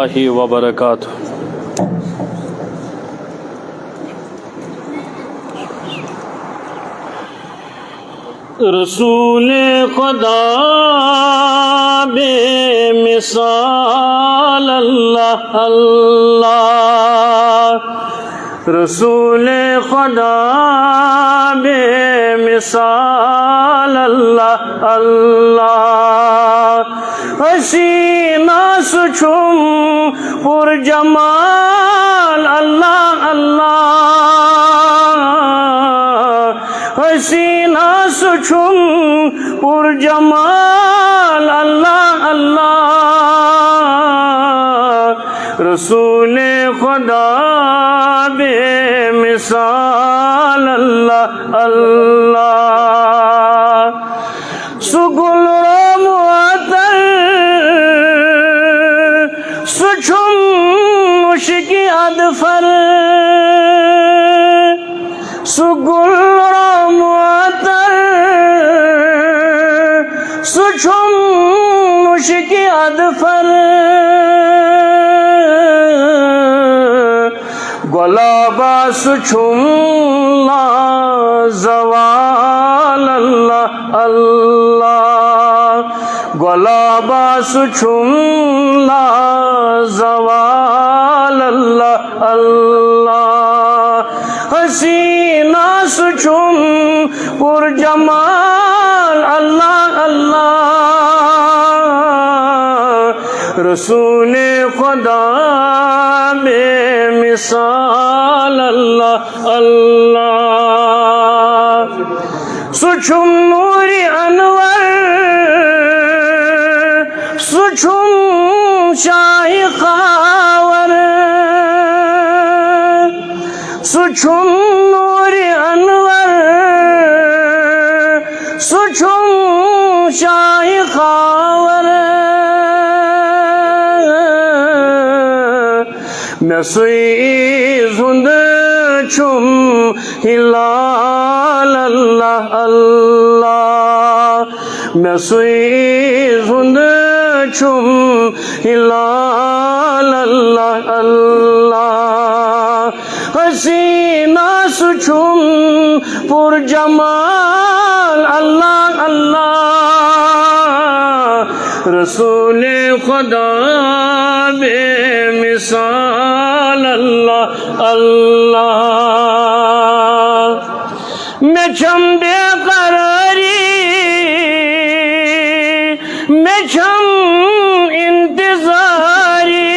وبرکاتہ. رسول خدا بے مثال اللہ اللہ. رسول خدا بے مثال اللہ اللہ. حسینہ سچم پر جمال اللہ اللہ. حسینہ سچم پر جمال اللہ اللہ. رسول خدا بے مثال اللہ اللہ. سگل رو معطر سچم مشکی ادفر. سگل رو معطر سچم مشکی ادفر. گلابا سچم زوال اللہ اللہ. گلابا سچم زوال اللہ اللہ. حسینہ سچم پر جمال اللہ اللہ. رسول خدا بے مثال اللہ اللہ. سچم نوری انور سچم شاہی خاور. سچم نوری انور سچم شاہی خاور. میں سوئی زند چھم ہلال اللہ اللہ. میں سوئی زند چھم ہلال اللہ اللہ. حسینہ سچم پر جمال اللہ اللہ. رسول خدا بے مثال اللہ اللہ. میں چھم بے قراری میں چھم انتظاری.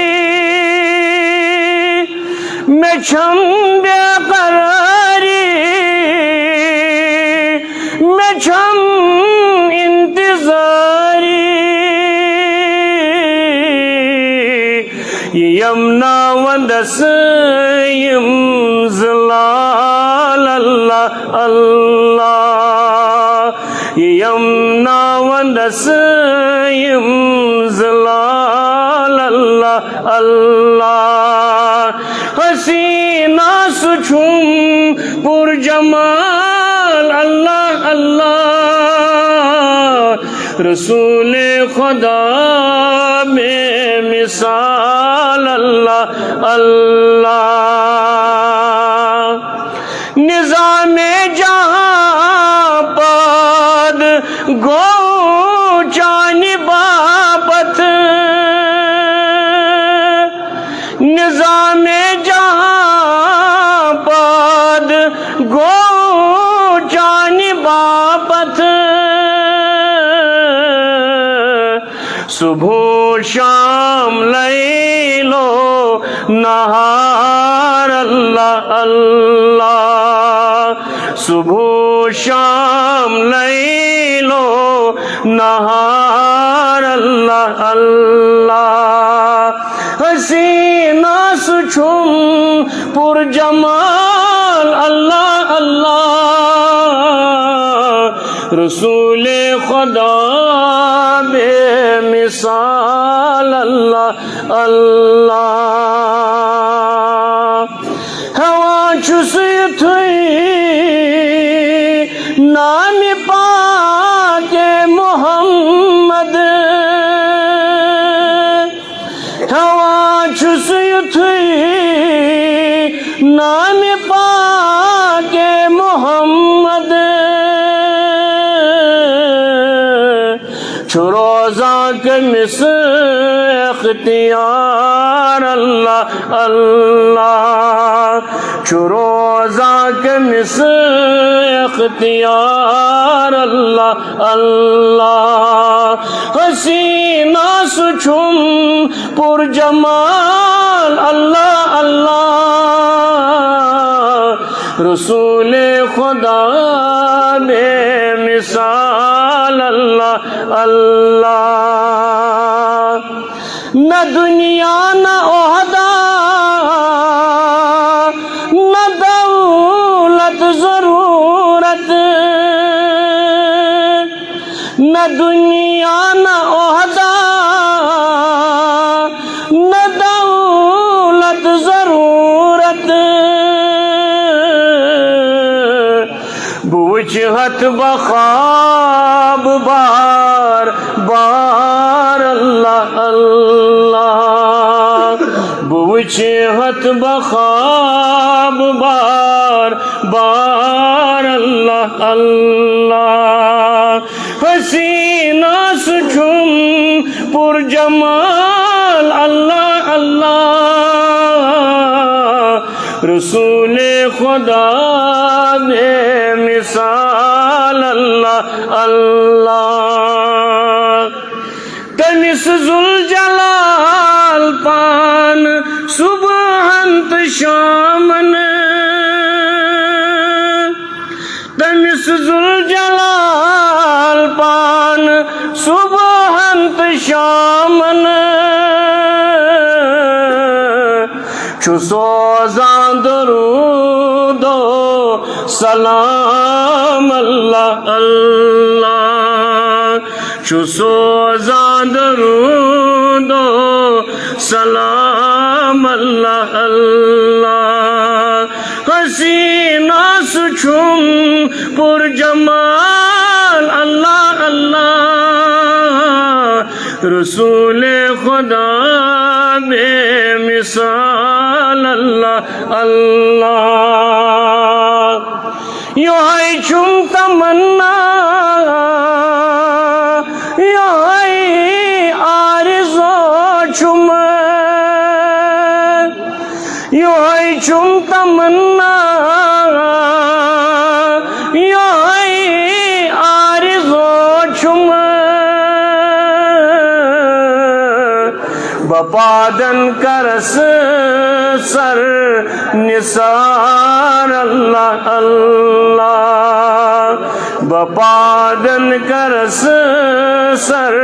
میں چھم بے قراری میں چھم انتظاری. یمنا وندس یم زلال اللہ اللہ. یمنا وندس یم زلال اللہ اللہ. حسینہ سچم پر جمال اللہ اللہ. رسول خدا بے مثال اللہ اللہ. نظام جہاں پاد گو چانی بابت. نظام جہاں پاد گو چانی بابت. صبح شام لیل و نہار اللہ اللہ. صبح شام لیل و نہار اللہ اللہ. حسینہ سچم پر جمال اللہ اللہ. رسول خدا بے مثال اللہ اللہ. ہوا چھس یتھوئی نام پاک محمد. ہوا ہوا چھس یتھوی نام پاک محمد چھو روزہ کمس اختیار اللہ اللہ چھو روزہ کمس اختیار اللہ اللہ حسینہ سچھم پر جمال اللہ اللہ رسول خدا بے مثال اللہ اللہ نہ دنیا نہ عہدہ نہ دولت ضرورت نہ دنیا نہ عہدہ نہ دولت ضرورت بوجہت بخواب بار بار اللہ اللہ بوجہت بخواب بار بار اللہ اللہ حسینہ سچھم پر جمال اللہ اللہ رسول خدا بے مثال اللہ اللہ تمس ذوالجلال پان صبحنت شامن تمس ذوالجلال پان صبحنت شامن چھو سوزاں درود و سلام اللہ اللہ چھو سوزاں درود و سلام اللہ اللہ حسینہ سچھم پر جمال اللہ اللہ رسول خدا بے مثال اللہ اللہ یوں ہے چھم تمنا یوں ہے آرزو چھم یوں ہے چھم تمنا یوں ہے آرزو چھم بپادن کرس سر نثار اللہ اللہ بپادن کرس سر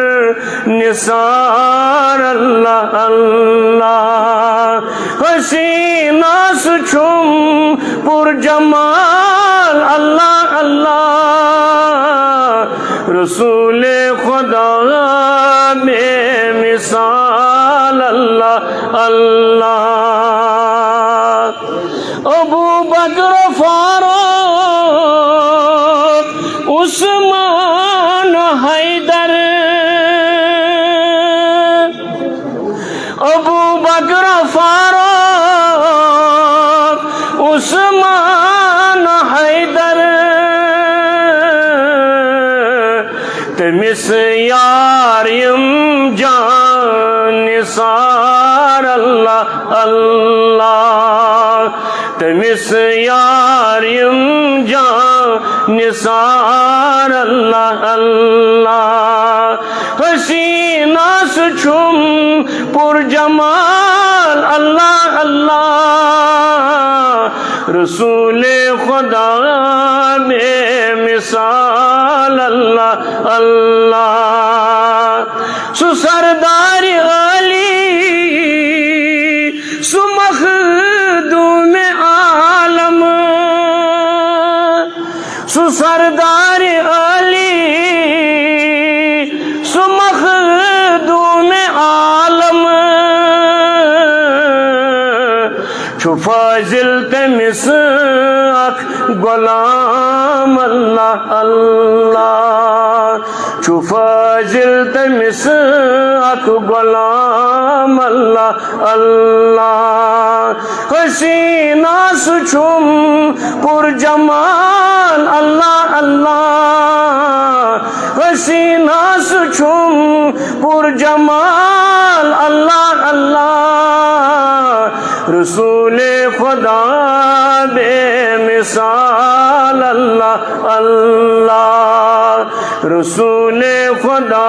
نثار اللہ اللہ حسینہ سچھم پر جمال اللہ اللہ رسول خدا بے مثال اللہ اللہ ابو بکر فاروق عثمان حیدر ابو بکر فاروق عثمان حیدر تمس یاریم جان نثار اللہ اللہ تمس یاریم جان نثار اللہ اللہ حسینہ سچھم پر جمال اللہ اللہ رسول خدا بے مثال اللہ اللہ سو سردار علی سو مخدوم عالم سو سردار علی سو مخدوم عالم چھُ فاضل تٔمِس اکھ غلام اللہ اللہ چھُ فاضل تٔمِس اکھ غلام اللہ اللہ حسینہ سُہ چھُم پُر جمال اللہ اللہ حسینہ سُہ چھُم پُر جمال اللہ اللہ رسول خدا بے مثال اللہ اللہ رسول خدا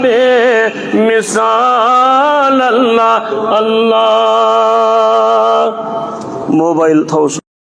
بے مثال اللہ اللہ موبائل تھاؤ